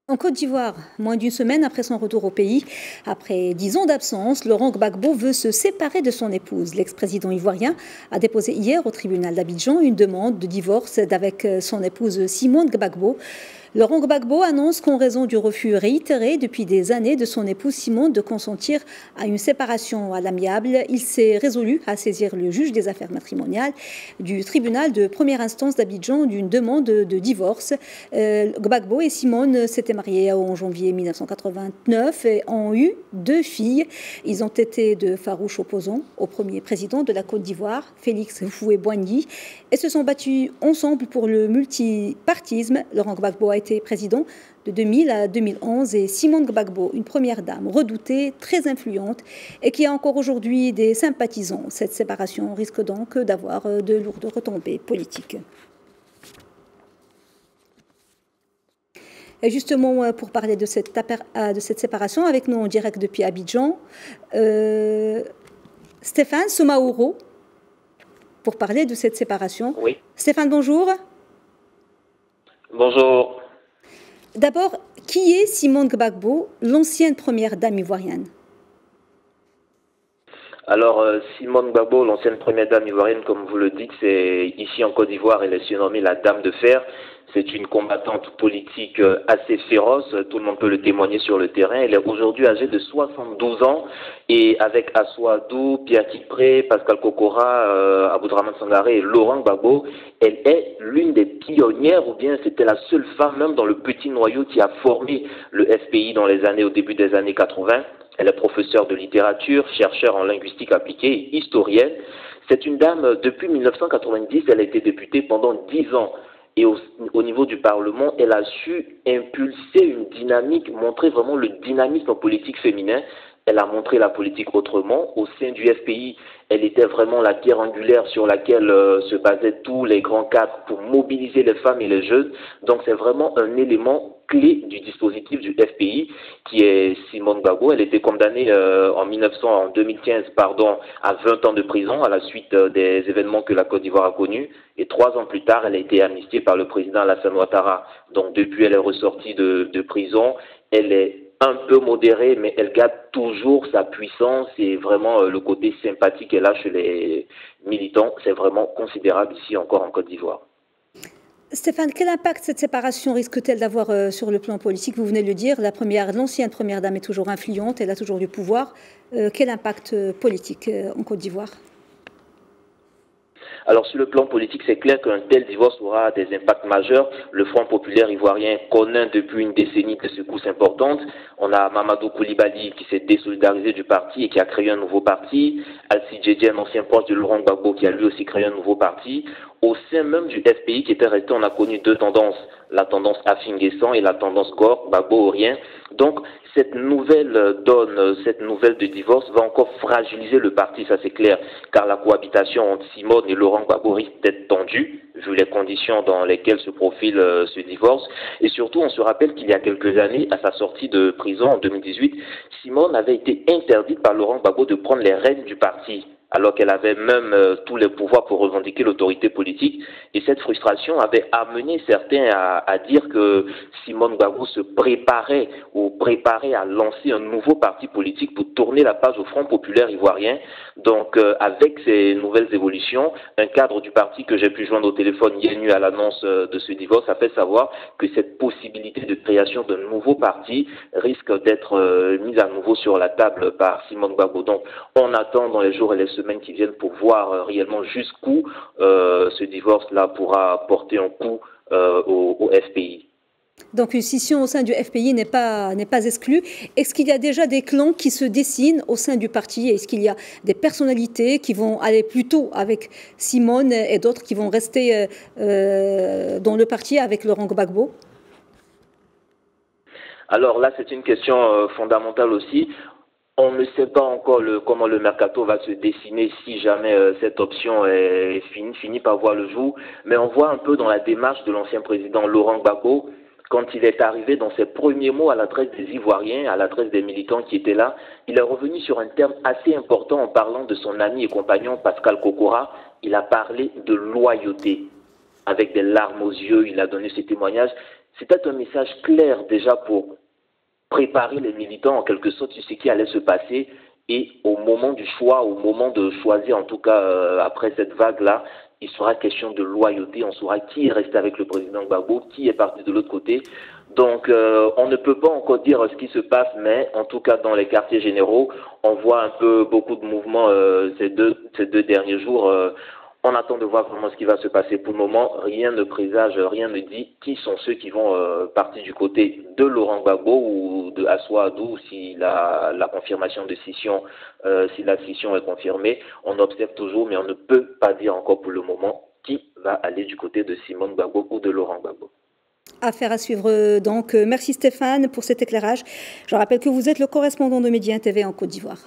En Côte d'Ivoire, moins d'une semaine après son retour au pays, après 10 ans d'absence, Laurent Gbagbo veut se séparer de son épouse. L'ex-président ivoirien a déposé hier au tribunal d'Abidjan une demande de divorce avec son épouse Simone Gbagbo. Laurent Gbagbo annonce qu'en raison du refus réitéré depuis des années de son épouse Simone de consentir à une séparation à l'amiable, il s'est résolu à saisir le juge des affaires matrimoniales du tribunal de première instance d'Abidjan d'une demande de divorce. Gbagbo et Simone s'étaient mariés en janvier 1989 et ont eu 2 filles. Ils ont été de farouches opposants au premier président de la Côte d'Ivoire, Félix Houphouët-Boigny, et se sont battus ensemble pour le multipartisme. Laurent Gbagbo a été président de 2000 à 2011 et Simone Gbagbo, une première dame redoutée, très influente et qui a encore aujourd'hui des sympathisants. Cette séparation risque donc d'avoir de lourdes retombées politiques. Et justement, pour parler de cette séparation, avec nous en direct depuis Abidjan, Stéphane Somaoro, pour parler de cette séparation. Oui. Stéphane, bonjour. Bonjour. D'abord, qui est Simone Gbagbo, l'ancienne première dame ivoirienne? Alors, Simone Gbagbo, l'ancienne première dame ivoirienne, comme vous le dites, c'est ici en Côte d'Ivoire, elle est surnommée la Dame de Fer. C'est une combattante politique assez féroce, tout le monde peut le témoigner sur le terrain. Elle est aujourd'hui âgée de 72 ans et avec Assoadou, Pierre Kipré, Pascal Kokora, Aboudraman Sangaré et Laurent Gbagbo, elle est l'une des pionnières, ou bien c'était la seule femme même dans le petit noyau qui a formé le FPI au début des années 80. Elle est professeure de littérature, chercheure en linguistique appliquée et historienne. C'est une dame, depuis 1990, elle a été députée pendant 10 ans. Et au niveau du Parlement, elle a su impulser une dynamique, montrer vraiment le dynamisme politique féminin. Elle a montré la politique autrement. Au sein du FPI, elle était vraiment la pierre angulaire sur laquelle se basaient tous les grands cadres pour mobiliser les femmes et les jeunes. Donc c'est vraiment un élément clé du dispositif du FPI qui est Simone Gbagbo. Elle était condamnée en 2015 à 20 ans de prison à la suite des événements que la Côte d'Ivoire a connus. Et 3 ans plus tard, elle a été amnistiée par le président Alassane Ouattara. Donc depuis, elle est ressortie de prison. Elle est un peu modérée, mais elle garde toujours sa puissance et vraiment le côté sympathique qu'elle a chez les militants. C'est vraiment considérable ici encore en Côte d'Ivoire. Stéphane, quel impact cette séparation risque-t-elle d'avoir sur le plan politique? Vous venez de le dire, l'ancienne première dame est toujours influente, elle a toujours du pouvoir. Quel impact politique en Côte d'Ivoire? Alors sur le plan politique, c'est clair qu'un tel divorce aura des impacts majeurs. Le Front populaire ivoirien connaît depuis une décennie des secousses importantes. On a Mamadou Koulibaly qui s'est désolidarisé du parti et qui a créé un nouveau parti. Alci Djedje, un ancien proche de Laurent Gbagbo, qui a lui aussi créé un nouveau parti. Au sein même du FPI qui était resté, on a connu 2 tendances, la tendance Afin-Guessan et la tendance Gor, Gbagbo-Orien. Donc cette nouvelle de divorce va encore fragiliser le parti, ça c'est clair, car la cohabitation entre Simone et Laurent Gbagbo risque d'être tendue, vu les conditions dans lesquelles se profile ce divorce. Et surtout, on se rappelle qu'il y a quelques années, à sa sortie de prison en 2018, Simone avait été interdite par Laurent Gbagbo de prendre les rênes du parti, alors qu'elle avait même tous les pouvoirs pour revendiquer l'autorité politique. Et cette frustration avait amené certains à dire que Simone Gbagbo se préparait à lancer un nouveau parti politique pour tourner la page au Front populaire ivoirien. Donc avec ces nouvelles évolutions, un cadre du parti que j'ai pu joindre au téléphone hier nuit à l'annonce de ce divorce a fait savoir que cette possibilité de création d'un nouveau parti risque d'être mise à nouveau sur la table par Simone Gbagbo. Donc on attend dans les jours et les semaines qui viennent pour voir réellement jusqu'où ce divorce-là pourra porter un coup au FPI. Donc une scission au sein du FPI n'est pas exclue. Est-ce qu'il y a déjà des clans qui se dessinent au sein du parti? Est-ce qu'il y a des personnalités qui vont aller plutôt avec Simone et d'autres qui vont rester dans le parti avec Laurent Gbagbo? Alors là, c'est une question fondamentale aussi. On ne sait pas encore comment le mercato va se dessiner si jamais cette option finit par voir le jour. Mais on voit un peu dans la démarche de l'ancien président Laurent Gbagbo, quand il est arrivé dans ses premiers mots à l'adresse des Ivoiriens, à l'adresse des militants qui étaient là, il est revenu sur un terme assez important en parlant de son ami et compagnon Pascal Kokora. Il a parlé de loyauté. Avec des larmes aux yeux, il a donné ses témoignages. C'était un message clair déjà pour préparer les militants en quelque sorte sur ce qui allait se passer. Et au moment du choix, au moment de choisir, en tout cas après cette vague-là, il sera question de loyauté. On saura qui est resté avec le président Gbagbo, qui est parti de l'autre côté. Donc on ne peut pas encore dire ce qui se passe, mais en tout cas dans les quartiers généraux, on voit un peu beaucoup de mouvements ces deux derniers jours. On attend de voir vraiment ce qui va se passer. Pour le moment, rien ne présage, rien ne dit qui sont ceux qui vont partir du côté de Laurent Gbagbo ou de Assou Adou si la confirmation de scission, si la scission est confirmée. On observe toujours, mais on ne peut pas dire encore pour le moment qui va aller du côté de Simone Gbagbo ou de Laurent Gbagbo. Affaire à suivre donc. Merci Stéphane pour cet éclairage. Je rappelle que vous êtes le correspondant de Média TV en Côte d'Ivoire.